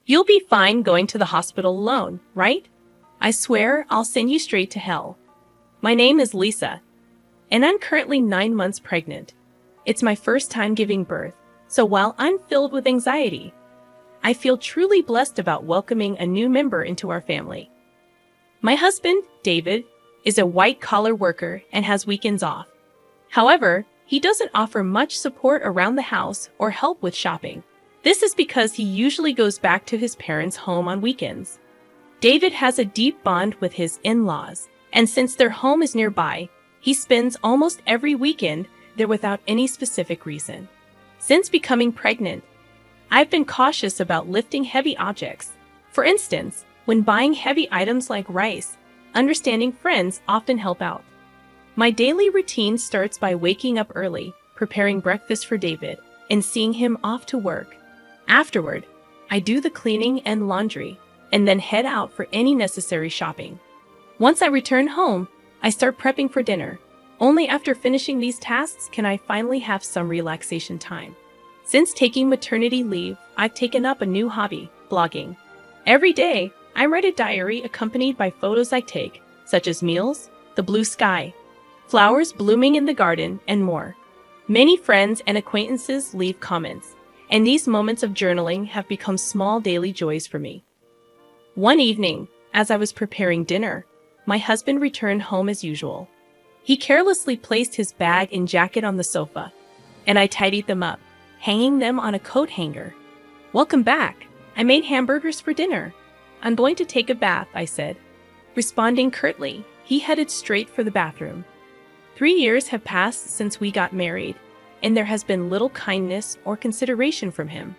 You'll be fine going to the hospital alone, right? I swear I'll send you straight to hell. My name is Lisa, and I'm currently 9 months pregnant. It's my first time giving birth, so while I'm filled with anxiety, I feel truly blessed about welcoming a new member into our family. My husband, David, is a white-collar worker and has weekends off. However, he doesn't offer much support around the house or help with shopping. This is because he usually goes back to his parents' home on weekends. David has a deep bond with his in-laws, and since their home is nearby, he spends almost every weekend there without any specific reason. Since becoming pregnant, I've been cautious about lifting heavy objects. For instance, when buying heavy items like rice, understanding friends often help out. My daily routine starts by waking up early, preparing breakfast for David, and seeing him off to work. Afterward, I do the cleaning and laundry, and then head out for any necessary shopping. Once I return home, I start prepping for dinner. Only after finishing these tasks can I finally have some relaxation time. Since taking maternity leave, I've taken up a new hobby, blogging. Every day, I write a diary accompanied by photos I take, such as meals, the blue sky, flowers blooming in the garden, and more. Many friends and acquaintances leave comments, and these moments of journaling have become small daily joys for me. One evening, as I was preparing dinner, my husband returned home as usual. He carelessly placed his bag and jacket on the sofa, and I tidied them up, hanging them on a coat hanger. "Welcome back. I made hamburgers for dinner. I'm going to take a bath," I said. Responding curtly, he headed straight for the bathroom. 3 years have passed since we got married, and there has been little kindness or consideration from him.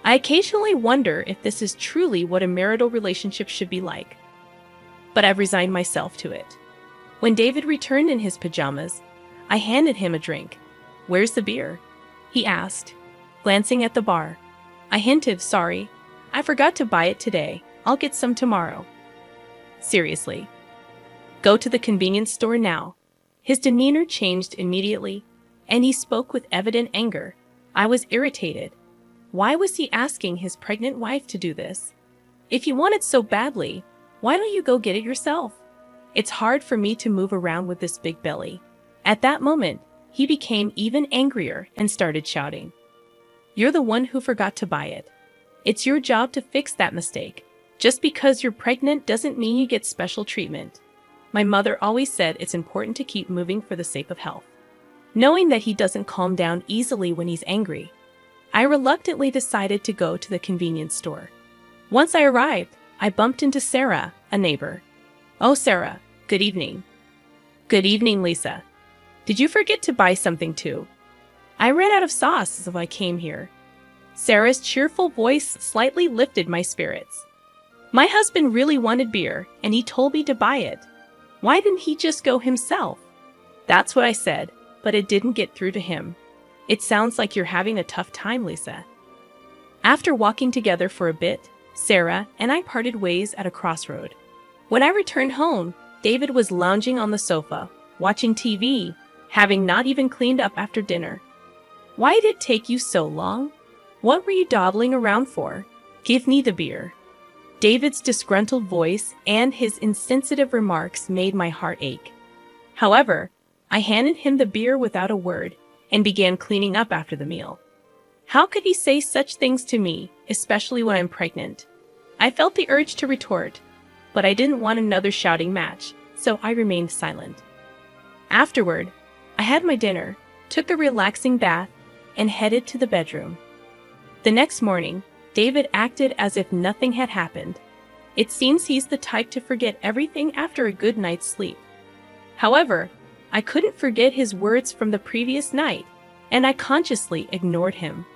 I occasionally wonder if this is truly what a marital relationship should be like. But I've resigned myself to it. When David returned in his pajamas, I handed him a drink. "Where's the beer?" he asked, glancing at the bar. I hinted, "Sorry, I forgot to buy it today. I'll get some tomorrow." "Seriously? Go to the convenience store now." His demeanor changed immediately, and he spoke with evident anger. I was irritated. Why was he asking his pregnant wife to do this? If you want it so badly, why don't you go get it yourself? It's hard for me to move around with this big belly. At that moment, he became even angrier and started shouting, "You're the one who forgot to buy it. It's your job to fix that mistake. Just because you're pregnant doesn't mean you get special treatment." My mother always said it's important to keep moving for the sake of health. Knowing that he doesn't calm down easily when he's angry, I reluctantly decided to go to the convenience store. Once I arrived, I bumped into Sarah, a neighbor. "Oh, Sarah, good evening." "Good evening, Lisa. Did you forget to buy something too?" "I ran out of sauce, so I came here." Sarah's cheerful voice slightly lifted my spirits. "My husband really wanted beer, and he told me to buy it. Why didn't he just go himself?" That's what I said, but it didn't get through to him. "It sounds like you're having a tough time, Lisa." After walking together for a bit, Sarah and I parted ways at a crossroad. When I returned home, David was lounging on the sofa, watching TV, having not even cleaned up after dinner. "Why did it take you so long? What were you dawdling around for? Give me the beer." David's disgruntled voice and his insensitive remarks made my heart ache. However, I handed him the beer without a word and began cleaning up after the meal. How could he say such things to me, especially when I'm pregnant? I felt the urge to retort, but I didn't want another shouting match, so I remained silent. Afterward, I had my dinner, took a relaxing bath, and headed to the bedroom. The next morning, David acted as if nothing had happened. It seems he's the type to forget everything after a good night's sleep. However, I couldn't forget his words from the previous night, and I consciously ignored him.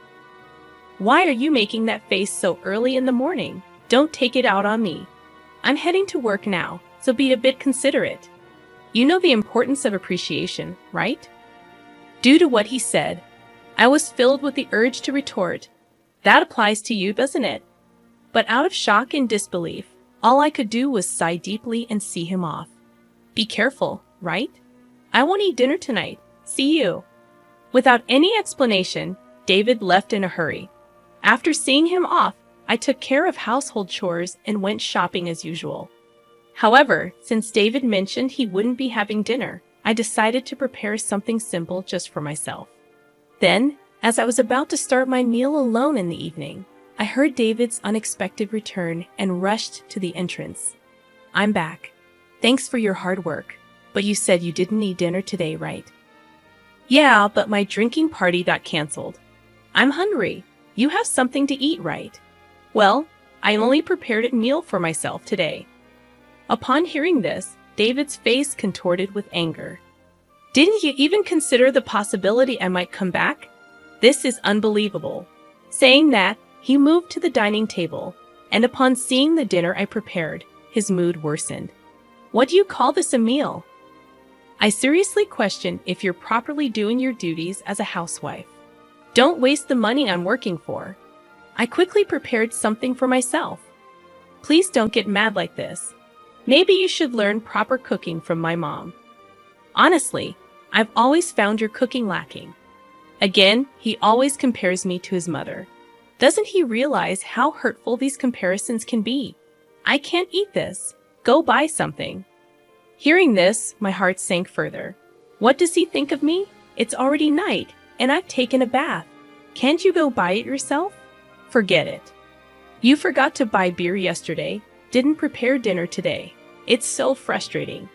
"Why are you making that face so early in the morning? Don't take it out on me. I'm heading to work now, so be a bit considerate. You know the importance of appreciation, right?" Due to what he said, I was filled with the urge to retort, "That applies to you, doesn't it?" But out of shock and disbelief, all I could do was sigh deeply and see him off. "Be careful, right? I won't eat dinner tonight. See you." Without any explanation, David left in a hurry. After seeing him off, I took care of household chores and went shopping as usual. However, since David mentioned he wouldn't be having dinner, I decided to prepare something simple just for myself. Then, as I was about to start my meal alone in the evening, I heard David's unexpected return and rushed to the entrance. "I'm back. Thanks for your hard work, but you said you didn't need dinner today, right?" "Yeah, but my drinking party got canceled. I'm hungry. You have something to eat, right?" "Well, I only prepared a meal for myself today." Upon hearing this, David's face contorted with anger. "Didn't you even consider the possibility I might come back? This is unbelievable." Saying that, he moved to the dining table, and upon seeing the dinner I prepared, his mood worsened. "What do you call this a meal? I seriously question if you're properly doing your duties as a housewife. Don't waste the money I'm working for. I quickly prepared something for myself. Please don't get mad like this. Maybe you should learn proper cooking from my mom. Honestly, I've always found your cooking lacking." Again, he always compares me to his mother. Doesn't he realize how hurtful these comparisons can be? "I can't eat this. Go buy something." Hearing this, my heart sank further. What does he think of me? It's already night, and I've taken a bath. Can't you go buy it yourself? Forget it. You forgot to buy beer yesterday, didn't prepare dinner today. It's so frustrating.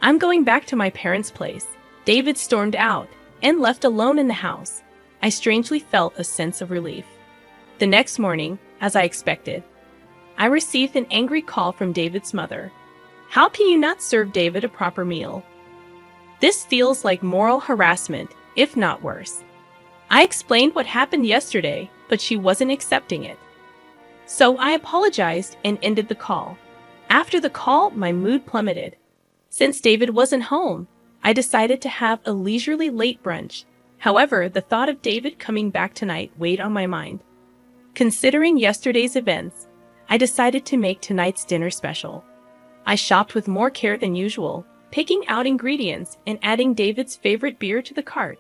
I'm going back to my parents' place. David stormed out and left alone in the house. I strangely felt a sense of relief. The next morning, as I expected, I received an angry call from David's mother. "How can you not serve David a proper meal?" This feels like moral harassment, if not worse. I explained what happened yesterday, but she wasn't accepting it. So I apologized and ended the call. After the call, my mood plummeted. Since David wasn't home, I decided to have a leisurely late brunch. However, the thought of David coming back tonight weighed on my mind. Considering yesterday's events, I decided to make tonight's dinner special. I shopped with more care than usual, picking out ingredients and adding David's favorite beer to the cart.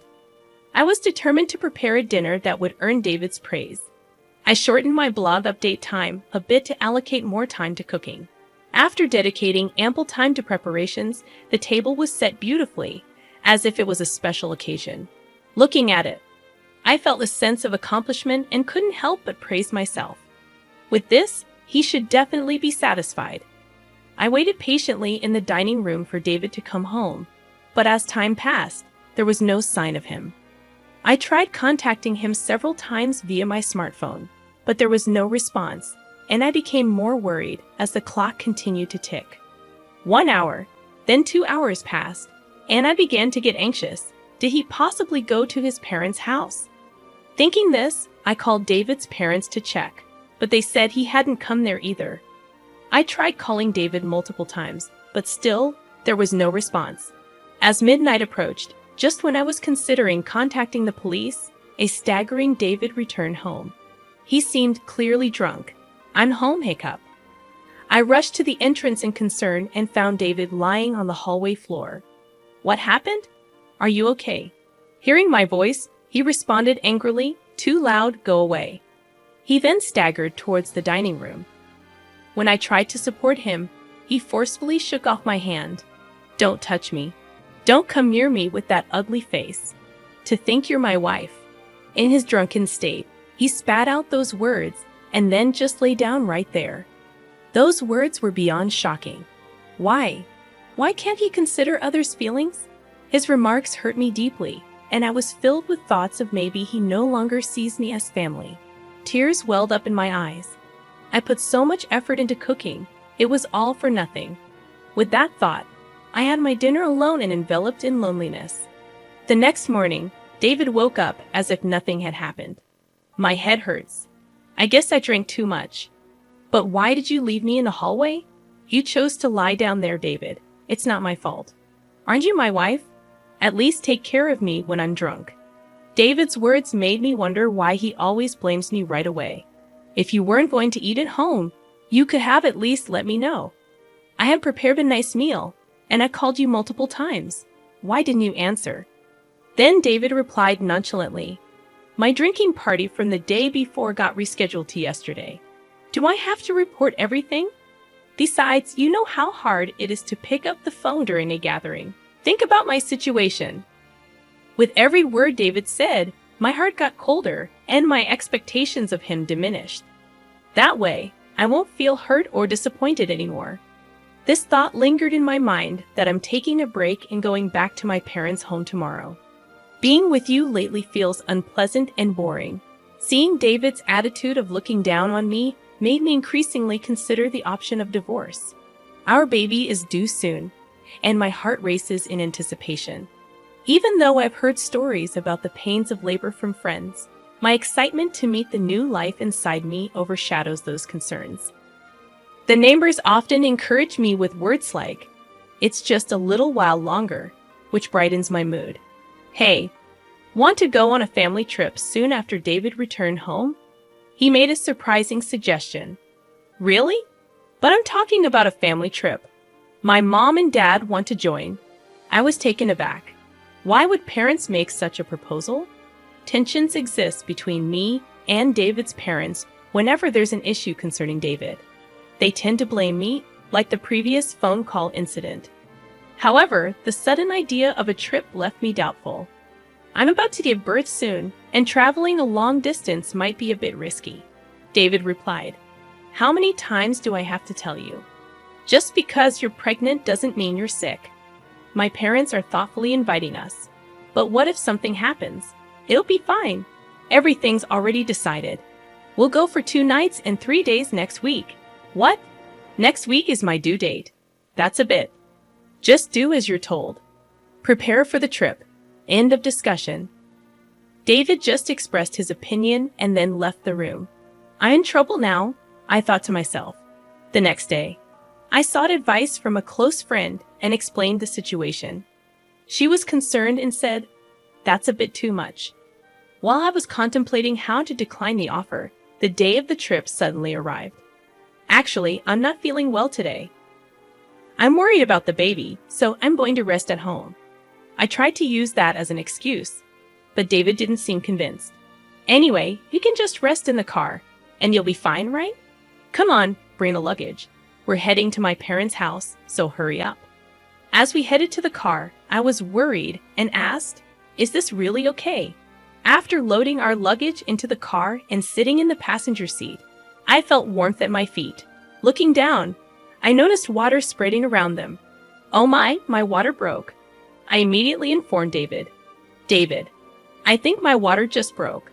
I was determined to prepare a dinner that would earn David's praise. I shortened my blog update time a bit to allocate more time to cooking. After dedicating ample time to preparations, the table was set beautifully, as if it was a special occasion. Looking at it, I felt a sense of accomplishment and couldn't help but praise myself. With this, he should definitely be satisfied. I waited patiently in the dining room for David to come home, but as time passed, there was no sign of him. I tried contacting him several times via my smartphone, but there was no response, and I became more worried as the clock continued to tick. 1 hour, then 2 hours passed, and I began to get anxious. Did he possibly go to his parents' house? Thinking this, I called David's parents to check, but they said he hadn't come there either. I tried calling David multiple times, but still, there was no response. As midnight approached, just when I was considering contacting the police, a staggering David returned home. He seemed clearly drunk. "I'm home, hiccup." I rushed to the entrance in concern and found David lying on the hallway floor. "What happened? Are you okay?" Hearing my voice, he responded angrily, "Too loud, go away." He then staggered towards the dining room. When I tried to support him, he forcefully shook off my hand. "Don't touch me. Don't come near me with that ugly face. To think you're my wife." In his drunken state, he spat out those words and then just lay down right there. Those words were beyond shocking. Why? Why can't he consider others' feelings? His remarks hurt me deeply, and I was filled with thoughts of maybe he no longer sees me as family. Tears welled up in my eyes. I put so much effort into cooking, it was all for nothing. With that thought, I had my dinner alone and enveloped in loneliness. The next morning, David woke up as if nothing had happened. "My head hurts. I guess I drank too much." "But why did you leave me in the hallway? You chose to lie down there, David. It's not my fault. Aren't you my wife? At least take care of me when I'm drunk." David's words made me wonder why he always blames me right away. If you weren't going to eat at home, you could have at least let me know. I had prepared a nice meal, and I called you multiple times. Why didn't you answer? Then David replied nonchalantly, "My drinking party from the day before got rescheduled to yesterday. Do I have to report everything? Besides, you know how hard it is to pick up the phone during a gathering. Think about my situation. With every word David said, my heart got colder and my expectations of him diminished. That way, I won't feel hurt or disappointed anymore. This thought lingered in my mind that I'm taking a break and going back to my parents' home tomorrow. Being with you lately feels unpleasant and boring. Seeing David's attitude of looking down on me made me increasingly consider the option of divorce. Our baby is due soon, and my heart races in anticipation. Even though I've heard stories about the pains of labor from friends, my excitement to meet the new life inside me overshadows those concerns. The neighbors often encourage me with words like, "It's just a little while longer," which brightens my mood. Hey, want to go on a family trip soon after David returned home? He made a surprising suggestion. Really? But I'm talking about a family trip. My mom and dad want to join. I was taken aback. Why would parents make such a proposal? Tensions exist between me and David's parents whenever there's an issue concerning David. They tend to blame me, like the previous phone call incident. However, the sudden idea of a trip left me doubtful. I'm about to give birth soon, and traveling a long distance might be a bit risky. David replied, "How many times do I have to tell you? Just because you're pregnant doesn't mean you're sick. My parents are thoughtfully inviting us. But what if something happens? It'll be fine. Everything's already decided. We'll go for 2 nights and 3 days next week." What? Next week is my due date. That's a bit. Just do as you're told. Prepare for the trip. End of discussion. David just expressed his opinion and then left the room. I'm in trouble now, I thought to myself. The next day, I sought advice from a close friend and explained the situation. She was concerned and said, "That's a bit too much." While I was contemplating how to decline the offer, the day of the trip suddenly arrived. Actually, I'm not feeling well today. I'm worried about the baby, so I'm going to rest at home. I tried to use that as an excuse, but David didn't seem convinced. Anyway, you can just rest in the car, and you'll be fine, right? Come on, bring the luggage. We're heading to my parents' house, so hurry up. As we headed to the car, I was worried and asked, "Is this really okay?" After loading our luggage into the car and sitting in the passenger seat, I felt warmth at my feet. Looking down, I noticed water spreading around them. Oh my water broke. I immediately informed David. "David, I think my water just broke.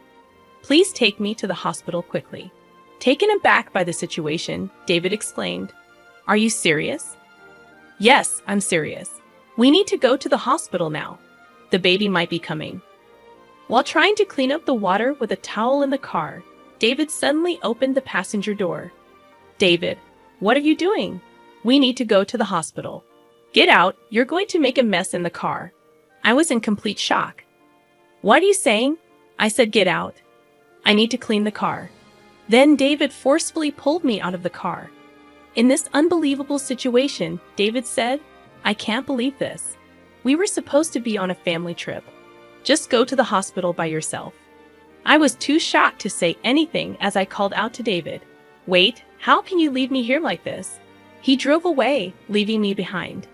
Please take me to the hospital quickly." Taken aback by the situation, David exclaimed, "Are you serious?" "Yes, I'm serious. We need to go to the hospital now. The baby might be coming." While trying to clean up the water with a towel in the car, David suddenly opened the passenger door. "David, what are you doing? We need to go to the hospital." "Get out, you're going to make a mess in the car." I was in complete shock. "What are you saying?" I said, "Get out. I need to clean the car." Then David forcefully pulled me out of the car. In this unbelievable situation, David said, "I can't believe this. We were supposed to be on a family trip. Just go to the hospital by yourself." I was too shocked to say anything as I called out to David, "Wait, how can you leave me here like this?" He drove away, leaving me behind.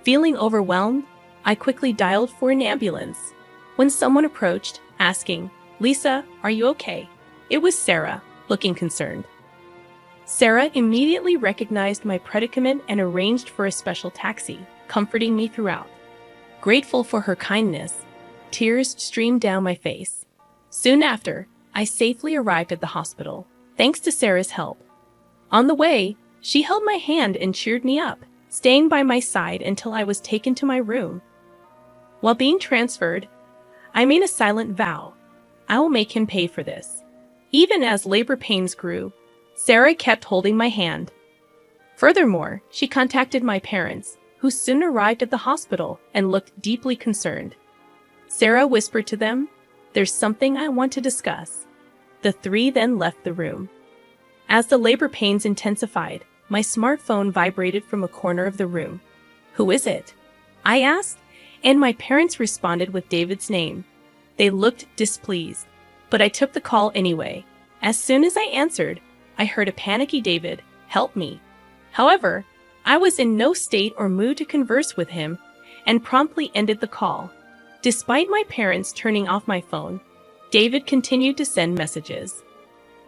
Feeling overwhelmed, I quickly dialed for an ambulance. When someone approached, asking, "Lisa, are you okay?" It was Sarah, looking concerned. Sarah immediately recognized my predicament and arranged for a special taxi, comforting me throughout. Grateful for her kindness, tears streamed down my face. Soon after, I safely arrived at the hospital, thanks to Sarah's help. On the way, she held my hand and cheered me up, staying by my side until I was taken to my room. While being transferred, I made a silent vow. I will make him pay for this. Even as labor pains grew, Sarah kept holding my hand. Furthermore, she contacted my parents, who soon arrived at the hospital and looked deeply concerned. Sarah whispered to them, "There's something I want to discuss." The 3 then left the room. As the labor pains intensified, my smartphone vibrated from a corner of the room. "Who is it?" I asked, and my parents responded with David's name. They looked displeased, but I took the call anyway. As soon as I answered, I heard a panicky David, "Help me." However, I was in no state or mood to converse with him and promptly ended the call. Despite my parents turning off my phone, David continued to send messages.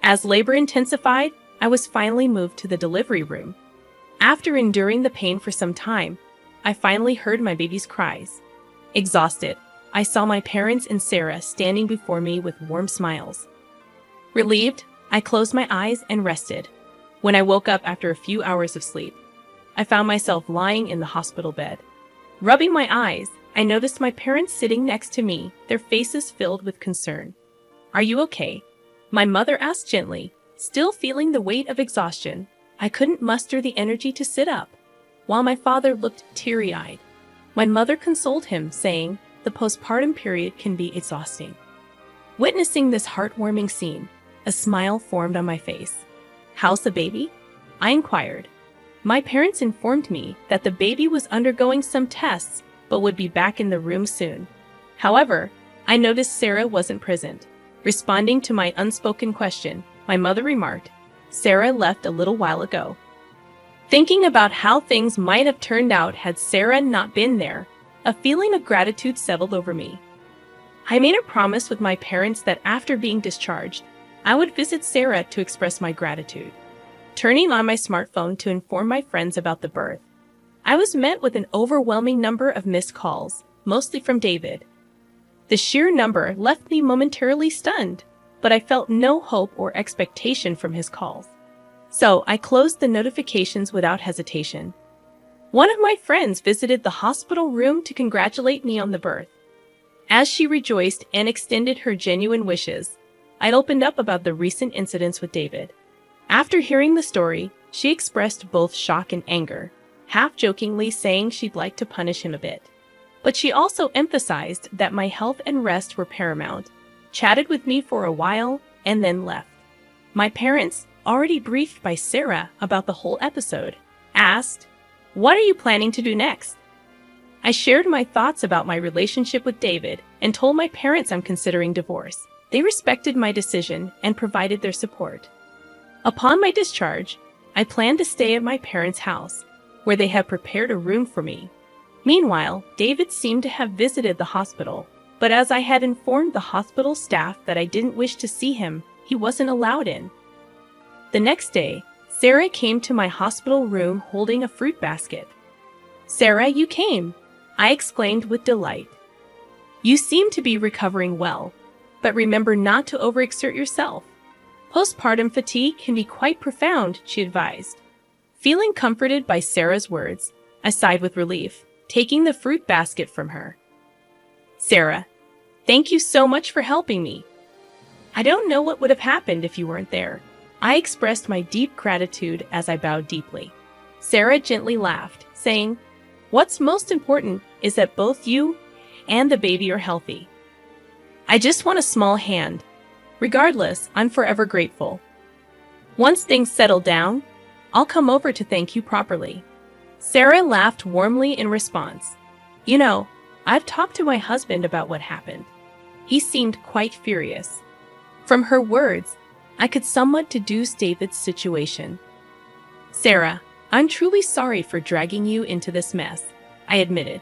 As labor intensified, I was finally moved to the delivery room. After enduring the pain for some time, I finally heard my baby's cries. Exhausted, I saw my parents and Sarah standing before me with warm smiles. Relieved, I closed my eyes and rested. When I woke up after a few hours of sleep, I found myself lying in the hospital bed. Rubbing my eyes, I noticed my parents sitting next to me, their faces filled with concern. "Are you okay?" My mother asked gently. Still feeling the weight of exhaustion, I couldn't muster the energy to sit up, while my father looked teary-eyed. My mother consoled him, saying, "The postpartum period can be exhausting." Witnessing this heartwarming scene, a smile formed on my face. "How's the baby?" I inquired. My parents informed me that the baby was undergoing some tests but would be back in the room soon. However, I noticed Sarah wasn't present. Responding to my unspoken question, my mother remarked, "Sarah left a little while ago." Thinking about how things might have turned out had Sarah not been there, a feeling of gratitude settled over me. I made a promise with my parents that after being discharged, I would visit Sarah to express my gratitude. Turning on my smartphone to inform my friends about the birth, I was met with an overwhelming number of missed calls, mostly from David. The sheer number left me momentarily stunned, but I felt no hope or expectation from his calls. So I closed the notifications without hesitation. One of my friends visited the hospital room to congratulate me on the birth. As she rejoiced and extended her genuine wishes, I opened up about the recent incidents with David. After hearing the story, she expressed both shock and anger, half-jokingly saying she'd like to punish him a bit. But she also emphasized that my health and rest were paramount, chatted with me for a while, and then left. My parents, already briefed by Sarah about the whole episode, asked, "What are you planning to do next?" I shared my thoughts about my relationship with David and told my parents I'm considering divorce. They respected my decision and provided their support. Upon my discharge, I planned to stay at my parents' house, where they had prepared a room for me. Meanwhile, David seemed to have visited the hospital, but as I had informed the hospital staff that I didn't wish to see him, he wasn't allowed in. The next day, Sarah came to my hospital room holding a fruit basket. "Sarah, you came!" I exclaimed with delight. "You seem to be recovering well, but remember not to overexert yourself. Postpartum fatigue can be quite profound," she advised. Feeling comforted by Sarah's words, I sighed with relief, taking the fruit basket from her. "Sarah, thank you so much for helping me. I don't know what would have happened if you weren't there." I expressed my deep gratitude as I bowed deeply. Sarah gently laughed, saying, "What's most important is that both you and the baby are healthy. I just want a small hand. Regardless, I'm forever grateful. Once things settle down, I'll come over to thank you properly." Sarah laughed warmly in response. "You know, I've talked to my husband about what happened. He seemed quite furious." From her words, I could somewhat deduce David's situation. "Sarah, I'm truly sorry for dragging you into this mess," I admitted.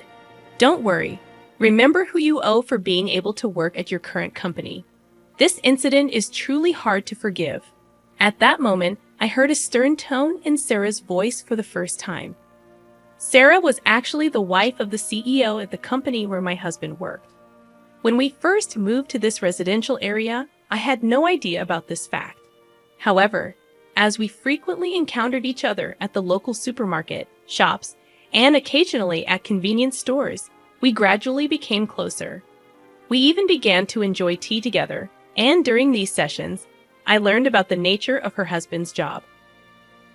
"Don't worry. Remember who you owe for being able to work at your current company. This incident is truly hard to forgive." At that moment, I heard a stern tone in Sarah's voice for the first time. Sarah was actually the wife of the CEO at the company where my husband worked. When we first moved to this residential area, I had no idea about this fact. However, as we frequently encountered each other at the local supermarket, shops, and occasionally at convenience stores, we gradually became closer. We even began to enjoy tea together, and during these sessions, I learned about the nature of her husband's job.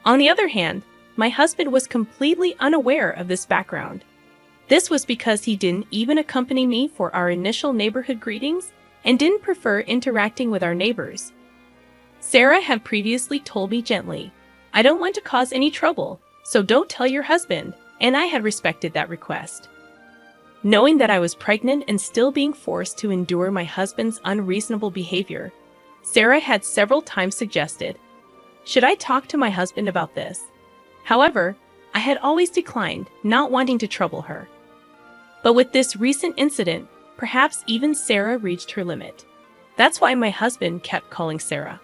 On the other hand, my husband was completely unaware of this background. This was because he didn't even accompany me for our initial neighborhood greetings and didn't prefer interacting with our neighbors. Sarah had previously told me gently, "I don't want to cause any trouble, so don't tell your husband," and I had respected that request. Knowing that I was pregnant and still being forced to endure my husband's unreasonable behavior, Sarah had several times suggested, Should I talk to my husband about this? However, I had always declined, not wanting to trouble her. But with this recent incident, perhaps even Sarah reached her limit. That's why my husband kept calling Sarah.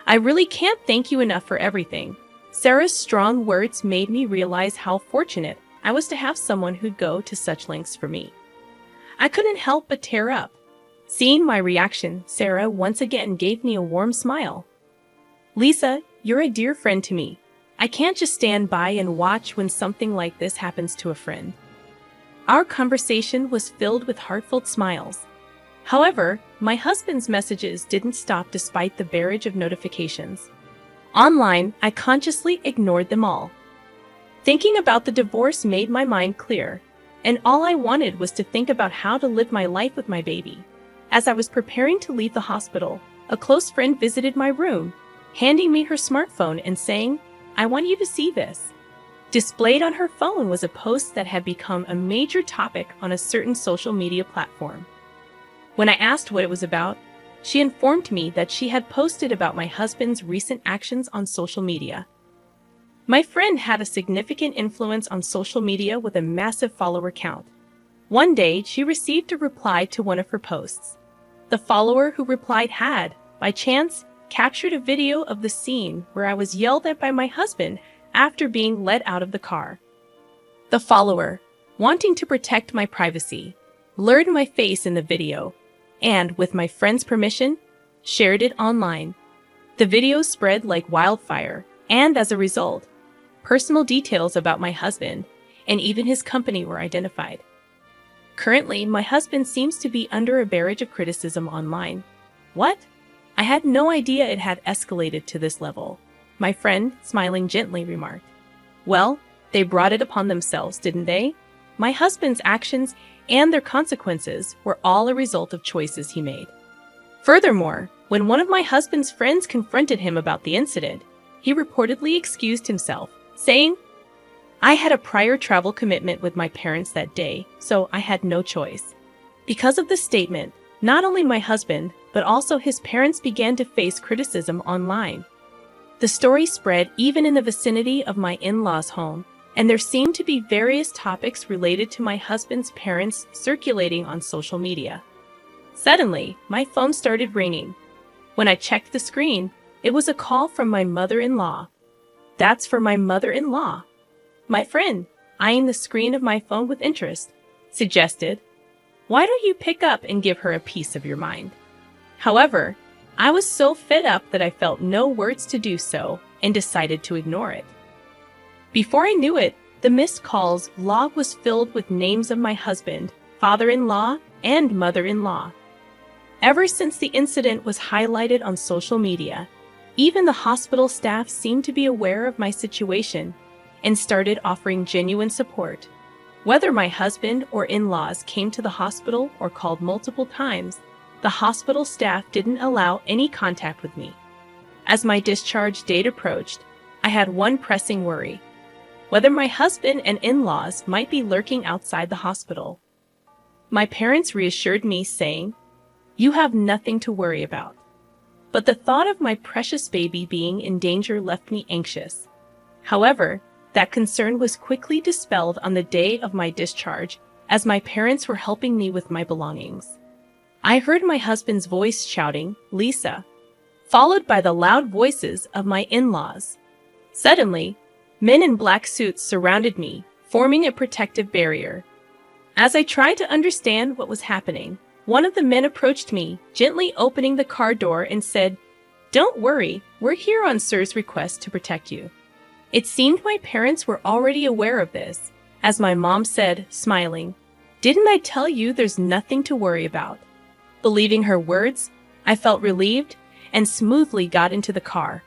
I really can't thank you enough for everything. Sarah's strong words made me realize how fortunate I was to have someone who'd go to such lengths for me. I couldn't help but tear up. Seeing my reaction, Sarah once again gave me a warm smile. Lisa, you're a dear friend to me. I can't just stand by and watch when something like this happens to a friend. Our conversation was filled with heartfelt smiles. However, my husband's messages didn't stop despite the barrage of notifications. Online, I consciously ignored them all. Thinking about the divorce made my mind clear, and all I wanted was to think about how to live my life with my baby. As I was preparing to leave the hospital, a close friend visited my room, handing me her smartphone and saying, "I want you to see this." Displayed on her phone was a post that had become a major topic on a certain social media platform. When I asked what it was about, she informed me that she had posted about my husband's recent actions on social media. My friend had a significant influence on social media with a massive follower count. One day, she received a reply to one of her posts. The follower who replied had, by chance, captured a video of the scene where I was yelled at by my husband after being let out of the car. The follower, wanting to protect my privacy, blurred my face in the video and, with my friend's permission, shared it online. The video spread like wildfire, and as a result, personal details about my husband and even his company were identified. Currently, my husband seems to be under a barrage of criticism online. What? I had no idea it had escalated to this level, my friend, smiling gently, remarked. Well, they brought it upon themselves, didn't they? My husband's actions and their consequences were all a result of choices he made. Furthermore, when one of my husband's friends confronted him about the incident, he reportedly excused himself, saying, "I had a prior travel commitment with my parents that day, so I had no choice." Because of this statement, not only my husband, but also his parents began to face criticism online. The story spread even in the vicinity of my in-laws' home, and there seemed to be various topics related to my husband's parents circulating on social media. Suddenly, my phone started ringing. When I checked the screen, it was a call from my mother-in-law. That's for my mother-in-law. My friend, eyeing the screen of my phone with interest, suggested, "Why don't you pick up and give her a piece of your mind?" However, I was so fed up that I felt no words to do so and decided to ignore it. Before I knew it, the missed calls log was filled with names of my husband, father-in-law, and mother-in-law. Ever since the incident was highlighted on social media, even the hospital staff seemed to be aware of my situation and started offering genuine support. Whether my husband or in-laws came to the hospital or called multiple times, the hospital staff didn't allow any contact with me. As my discharge date approached, I had one pressing worry: whether my husband and in-laws might be lurking outside the hospital. My parents reassured me, saying, "You have nothing to worry about." But the thought of my precious baby being in danger left me anxious. However, that concern was quickly dispelled on the day of my discharge, as my parents were helping me with my belongings. I heard my husband's voice shouting, "Lisa," followed by the loud voices of my in-laws. Suddenly, men in black suits surrounded me, forming a protective barrier. As I tried to understand what was happening, one of the men approached me, gently opening the car door and said, "Don't worry, we're here on Sir's request to protect you." It seemed my parents were already aware of this, as my mom said, smiling, "Didn't I tell you there's nothing to worry about?" Believing her words, I felt relieved and smoothly got into the car.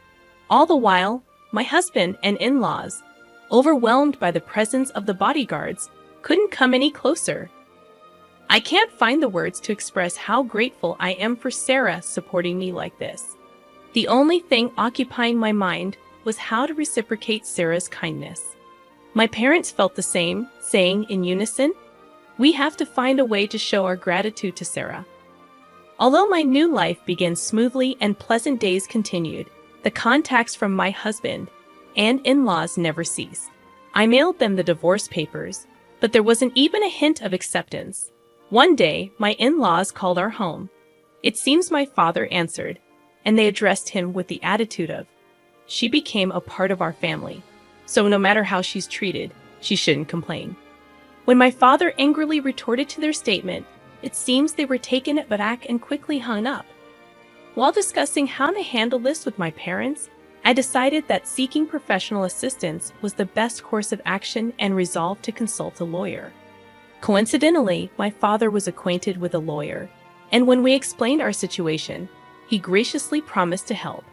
All the while, my husband and in-laws, overwhelmed by the presence of the bodyguards, couldn't come any closer. I can't find the words to express how grateful I am for Sarah supporting me like this. The only thing occupying my mind was how to reciprocate Sarah's kindness. My parents felt the same, saying in unison, "We have to find a way to show our gratitude to Sarah." Although my new life began smoothly and pleasant days continued, The contacts from my husband and in-laws never ceased. I mailed them the divorce papers, but there wasn't even a hint of acceptance. One day, my in-laws called our home. It seems my father answered, and they addressed him with the attitude of, "She became a part of our family, so no matter how she's treated, she shouldn't complain." When my father angrily retorted to their statement, it seems they were taken aback and quickly hung up. While discussing how to handle this with my parents, I decided that seeking professional assistance was the best course of action and resolved to consult a lawyer. Coincidentally, my father was acquainted with a lawyer, and when we explained our situation, he graciously promised to help.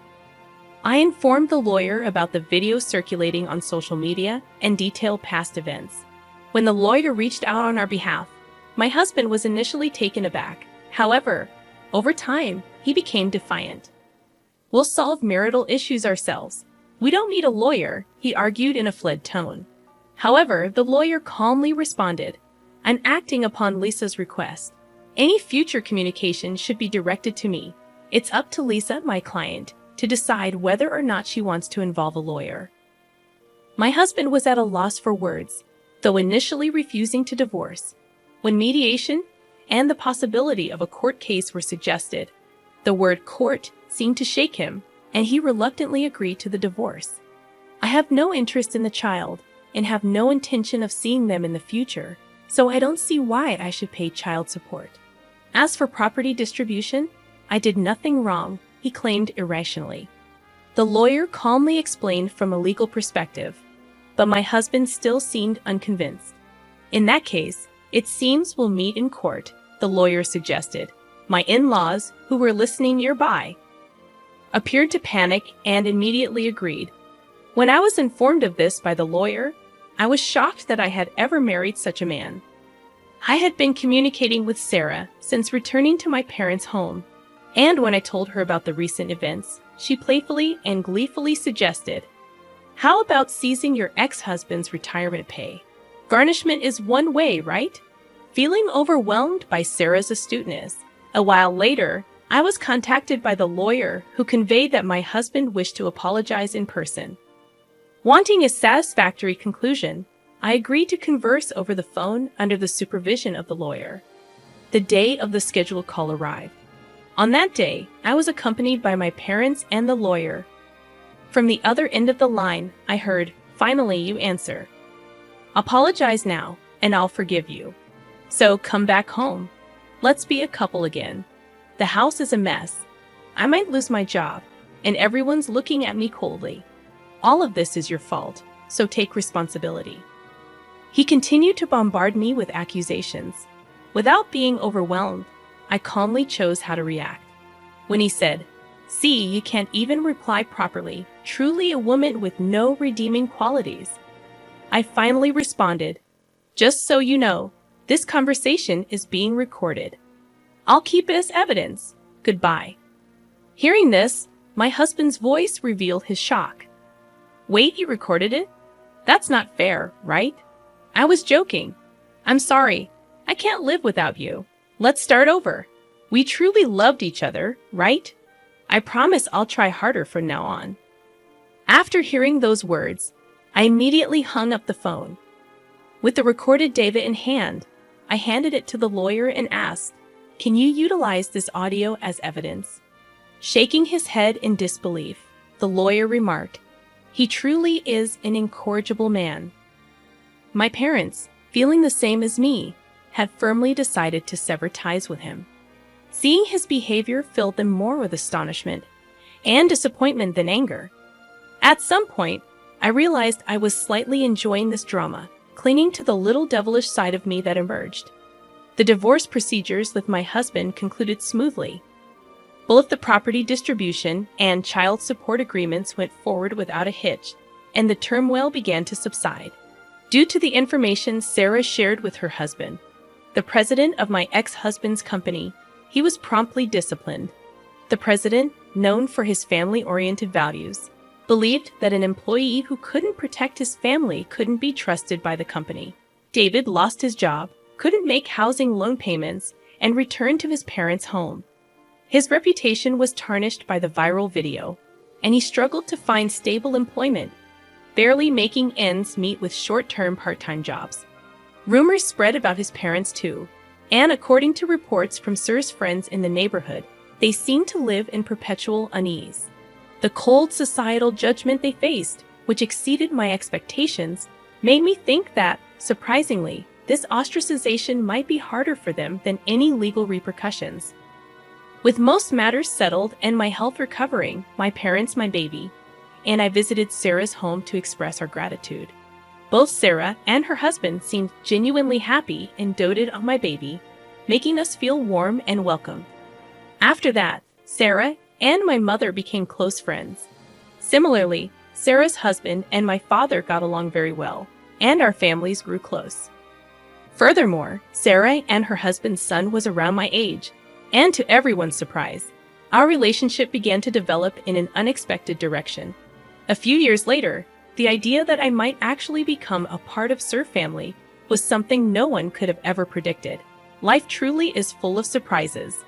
I informed the lawyer about the video circulating on social media and detailed past events. When the lawyer reached out on our behalf, my husband was initially taken aback. However, over time, he became defiant. "We'll solve marital issues ourselves. We don't need a lawyer," he argued in a fled tone. However, the lawyer calmly responded, "I'm acting upon Lisa's request. Any future communication should be directed to me. It's up to Lisa, my client, to decide whether or not she wants to involve a lawyer." My husband was at a loss for words, though initially refusing to divorce. When mediation and the possibility of a court case were suggested, the word court seemed to shake him, and he reluctantly agreed to the divorce. I have no interest in the child and have no intention of seeing them in the future, so I don't see why I should pay child support. As for property distribution, I did nothing wrong, he claimed irrationally. The lawyer calmly explained from a legal perspective, but my husband still seemed unconvinced. "In that case, it seems we'll meet in court," the lawyer suggested. My in-laws, who were listening nearby, appeared to panic and immediately agreed. When I was informed of this by the lawyer, I was shocked that I had ever married such a man. I had been communicating with Sarah since returning to my parents' home, and when I told her about the recent events, she playfully and gleefully suggested, "How about seizing your ex-husband's retirement pay? Garnishment is one way, right?" Feeling overwhelmed by Sarah's astuteness, a while later, I was contacted by the lawyer who conveyed that my husband wished to apologize in person. Wanting a satisfactory conclusion, I agreed to converse over the phone under the supervision of the lawyer. The day of the scheduled call arrived. On that day, I was accompanied by my parents and the lawyer. From the other end of the line, I heard, "Finally, you answer. Apologize now, and I'll forgive you. So come back home. Let's be a couple again. The house is a mess. I might lose my job, and everyone's looking at me coldly. All of this is your fault, so take responsibility." He continued to bombard me with accusations. Without being overwhelmed, I calmly chose how to react. When he said, "See, you can't even reply properly, truly a woman with no redeeming qualities," I finally responded, "Just so you know, this conversation is being recorded. I'll keep it as evidence. Goodbye." Hearing this, my husband's voice revealed his shock. "Wait, you recorded it? That's not fair, right? I was joking. I'm sorry. I can't live without you. Let's start over. We truly loved each other, right? I promise I'll try harder from now on." After hearing those words, I immediately hung up the phone. With the recorded data in hand, I handed it to the lawyer and asked, "Can you utilize this audio as evidence?" Shaking his head in disbelief, the lawyer remarked, "He truly is an incorrigible man." My parents, feeling the same as me, had firmly decided to sever ties with him. Seeing his behavior filled them more with astonishment and disappointment than anger. At some point, I realized I was slightly enjoying this drama, clinging to the little devilish side of me that emerged. The divorce procedures with my husband concluded smoothly. Both the property distribution and child support agreements went forward without a hitch, and the turmoil began to subside. Due to the information Sarah shared with her husband, the president of my ex-husband's company, he was promptly disciplined. The president, known for his family-oriented values, believed that an employee who couldn't protect his family couldn't be trusted by the company. David lost his job, couldn't make housing loan payments, and returned to his parents' home. His reputation was tarnished by the viral video, and he struggled to find stable employment, barely making ends meet with short-term part-time jobs. Rumors spread about his parents too, and according to reports from Sir's friends in the neighborhood, they seemed to live in perpetual unease. The cold societal judgment they faced, which exceeded my expectations, made me think that, surprisingly, this ostracization might be harder for them than any legal repercussions. With most matters settled and my health recovering, my parents, my baby, and I visited Sarah's home to express our gratitude. Both Sarah and her husband seemed genuinely happy and doted on my baby, making us feel warm and welcome. After that, Sarah and my mother became close friends. Similarly, Sarah's husband and my father got along very well, and our families grew close. Furthermore, Sarah and her husband's son was around my age, and to everyone's surprise, our relationship began to develop in an unexpected direction. A few years later, the idea that I might actually become a part of Sir family was something no one could have ever predicted. Life truly is full of surprises.